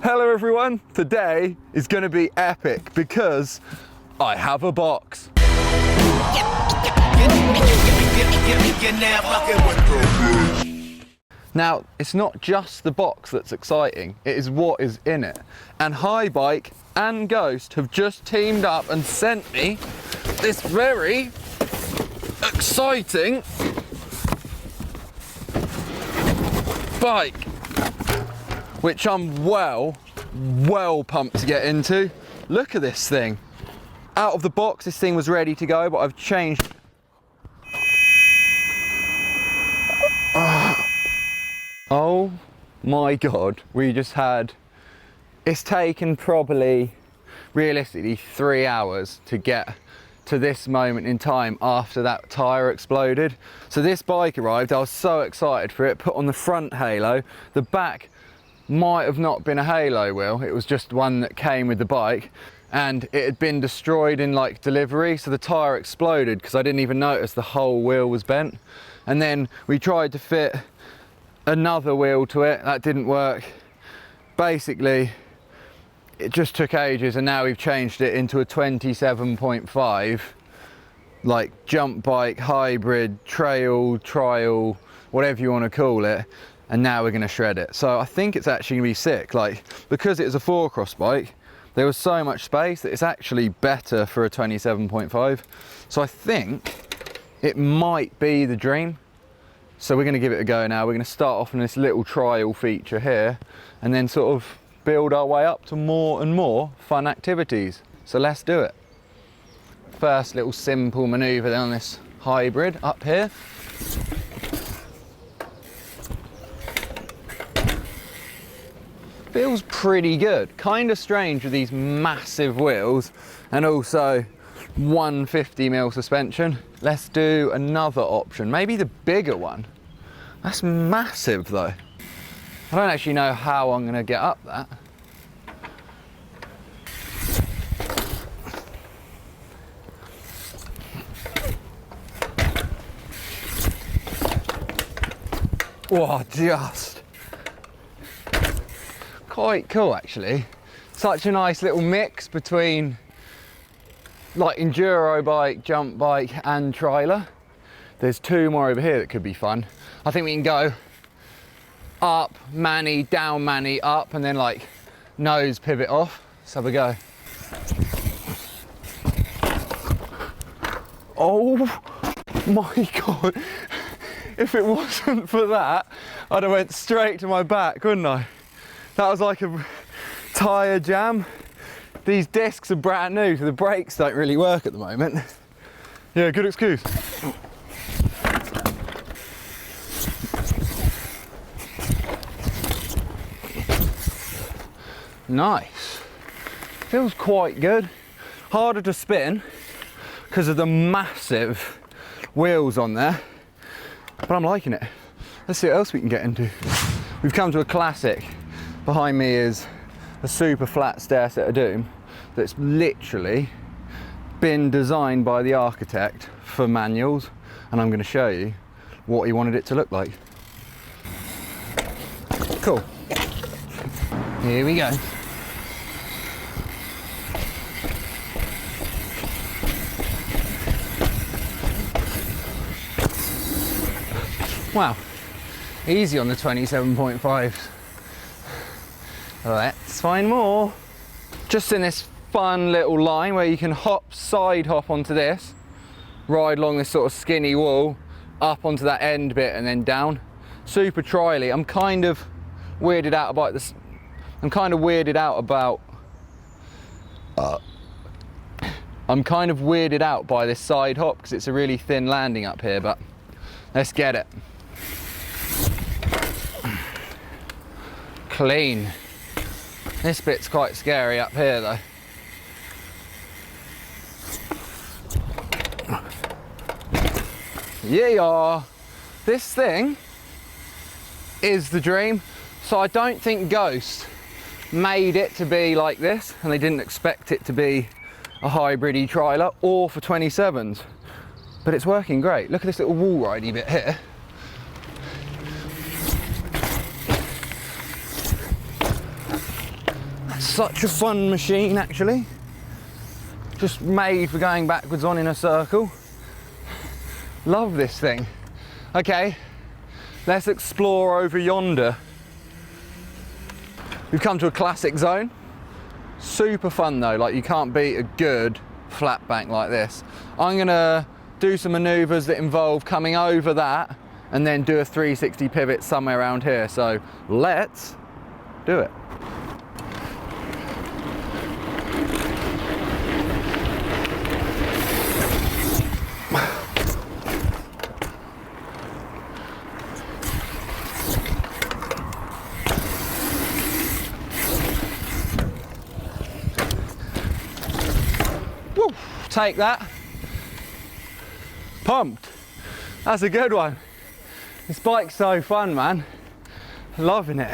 Hello everyone, today is going to be epic because I have a box. Now, it's not just the box that's exciting, it is what is in it. And Highbike and Ghost have just teamed up and sent me this very exciting bike, which I'm well pumped to get into. Look at this thing. Out of the box, this thing was ready to go, but I've changed. Oh my God, we just had, it's taken probably, realistically, 3 hours to get to this moment in time after that tyre exploded. So this bike arrived, I was so excited for it, put on the front halo, the back might have not been a halo wheel, it was just one that came with the bike, and it had been destroyed in like delivery, so the tyre exploded because I didn't even notice the whole wheel was bent. And then we tried to fit another wheel to it, that didn't work. Basically, it just took ages, and now we've changed it into a 27.5, like jump bike, hybrid, trail, trial, whatever you want to call it. And now we're going to shred it. So I think it's actually going to be sick. Like, because it was a 4-cross bike, there was so much space that it's actually better for a 27.5. So I think it might be the dream. So we're going to give it a go now. We're going to start off on this little trial feature here and then sort of build our way up to more and more fun activities. So let's do it. First little simple maneuver then on this hybrid up here. Feels pretty good. Kind of strange with these massive wheels and also 150mm suspension. Let's do another option, maybe the bigger one. That's massive though. I don't actually know how I'm gonna get up that. Whoa, just quite cool actually. Such a nice little mix between like enduro bike, jump bike and trailer. There's 2 more over here that could be fun. I think we can go up, manny, down manny, up, and then like nose pivot off. Let's have a go. Oh my God. If it wasn't for that, I'd have went straight to my back, wouldn't I? That was like a tyre jam. These discs are brand new, so the brakes don't really work at the moment. Yeah, good excuse. Nice. Feels quite good. Harder to spin because of the massive wheels on there, but I'm liking it. Let's see what else we can get into. We've come to a classic. Behind me is a super flat stair set of doom that's literally been designed by the architect for manuals, and I'm going to show you what he wanted it to look like. Cool. Here we go. Wow, easy on the 27.5s. Let's find more. Just in this fun little line where you can hop, side hop onto this, ride along this sort of skinny wall, up onto that end bit and then down. Super trially. I'm kind of weirded out about this. I'm kind of weirded out by this side hop because it's a really thin landing up here, but let's get it. Clean. This bit's quite scary up here though. Yeah, this thing is the dream. So I don't think Ghost made it to be like this, and they didn't expect it to be a hybrid trailer or for 27s, but it's working great. Look at this little wall ridey bit here. Such a fun machine actually. Just made for going backwards on in a circle. Love this thing. Okay, let's explore over yonder. We've come to a classic zone. Super fun though, like you can't beat a good flat bank like this. I'm gonna do some maneuvers that involve coming over that and then do a 360 pivot somewhere around here. So let's do it. Woo, take that. Pumped. That's a good one. This bike's so fun, man. Loving it.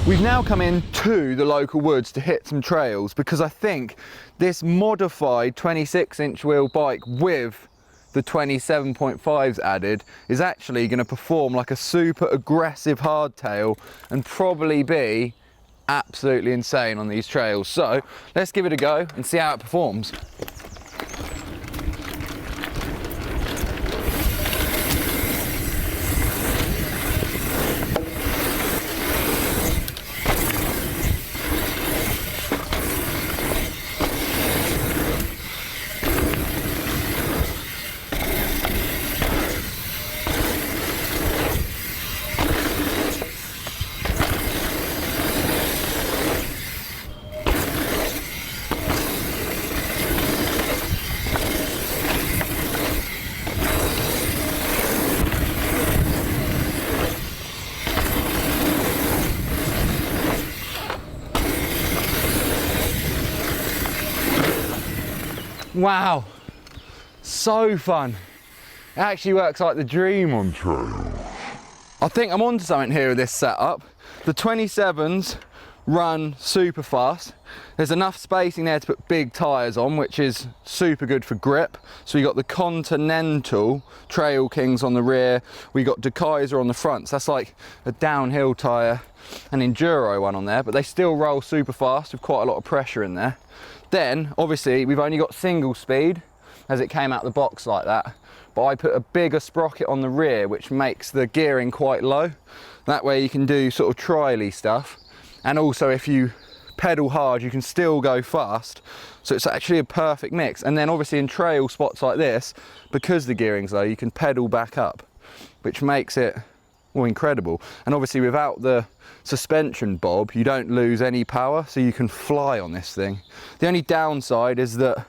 We've now come into the local woods to hit some trails because I think this modified 26-inch wheel bike with the 27.5s added is actually going to perform like a super aggressive hardtail and probably be absolutely insane on these trails. So let's give it a go and see how it performs. Wow, so fun. It actually works like the dream on trail. I think I'm onto something here with this setup. The 27s run super fast. There's enough spacing there to put big tyres on, which is super good for grip. So we got the Continental Trail Kings on the rear. We got De Kaiser on the front. So that's like a downhill tyre, an enduro one on there, but they still roll super fast with quite a lot of pressure in there. Then, obviously, we've only got single speed as it came out the box like that, but I put a bigger sprocket on the rear, which makes the gearing quite low. That way you can do sort of trial-y stuff. And also if you pedal hard, you can still go fast. So it's actually a perfect mix. And then obviously in trail spots like this, because the gearing's low, you can pedal back up, which makes it, well, incredible. And obviously without the suspension bob, you don't lose any power, so you can fly on this thing. The only downside is that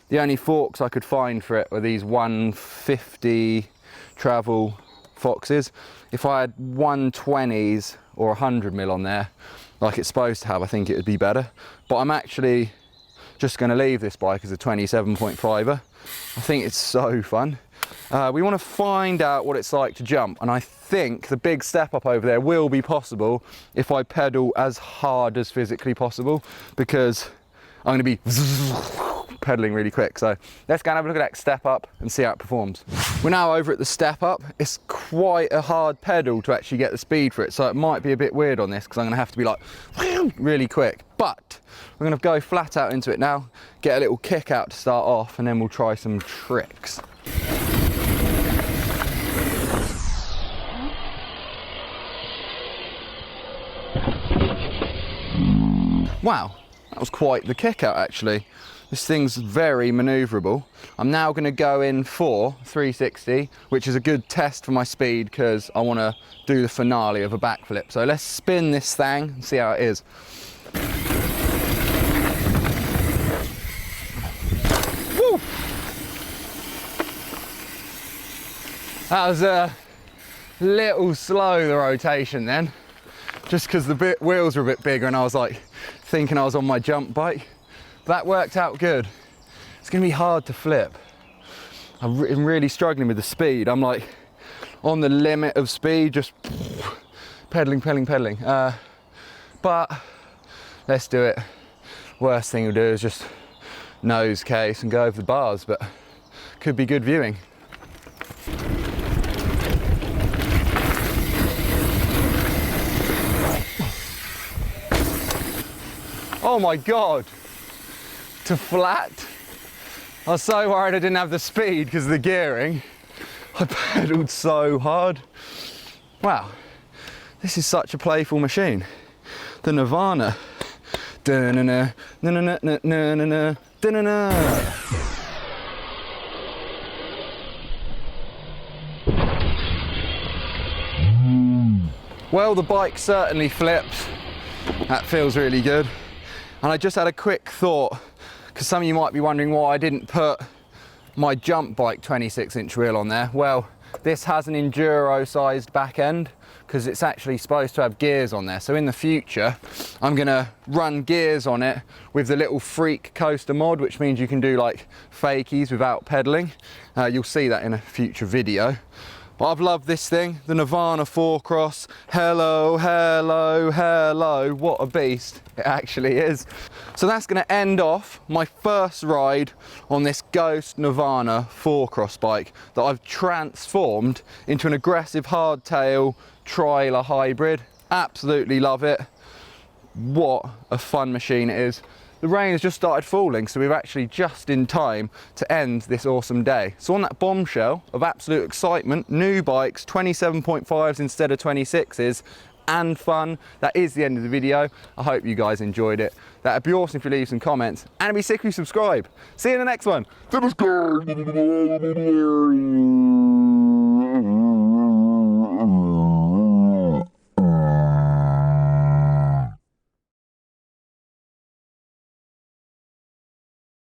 the only forks I could find for it were these 150 travel Foxes. If I had 120s or 100mm on there, like it's supposed to have, I think it would be better. But I'm actually just going to leave this bike as a 27.5er. I think it's so fun. We want to find out what it's like to jump, and I think the big step up over there will be possible if I pedal as hard as physically possible, because I'm going to be pedaling really quick. So let's go and have a look at that step up and see how it performs. We're now over at the step up. It's quite a hard pedal to actually get the speed for it, so it might be a bit weird on this because I'm going to have to be like really quick, but we're going to go flat out into it now, get a little kick out to start off, and then we'll try some tricks. Wow, that was quite the kick out actually. This thing's very manoeuvrable. I'm now going to go in for 360, which is a good test for my speed because I want to do the finale of a backflip. So let's spin this thing and see how it is. Woo! That was a little slow, the rotation then, just because the wheels were a bit bigger and I was like thinking I was on my jump bike. That worked out good. It's going to be hard to flip. I'm really struggling with the speed. I'm like on the limit of speed, just pedaling. But let's do it. Worst thing we'll do is just nose case and go over the bars, but could be good viewing. Oh my God. To flat. I was so worried I didn't have the speed because of the gearing. I pedalled so hard. Wow, this is such a playful machine. The Nirvana. Da-na-na, na-na-na, na-na-na, da-na-na. Well, the bike certainly flips. That feels really good. And I just had a quick thought, because some of you might be wondering why I didn't put my jump bike 26-inch wheel on there. Well, this has an enduro sized back end because it's actually supposed to have gears on there. So in the future, I'm gonna run gears on it with the little Freak coaster mod, which means you can do like fakies without pedaling. You'll see that in a future video. But I've loved this thing, the Nirvana 4-cross. Hello, hello, hello, what a beast it actually is. So that's gonna end off my first ride on this Ghost Nirvana 4-cross bike that I've transformed into an aggressive hardtail trailer hybrid. Absolutely love it. What a fun machine it is. The rain has just started falling, so we're actually just in time to end this awesome day. So on that bombshell of absolute excitement, new bikes, 27.5s instead of 26s, and fun, that is the end of the video. I hope you guys enjoyed it. That'd be awesome if you leave some comments, and it'd be sick if you subscribe. See you in the next one. Subscribe.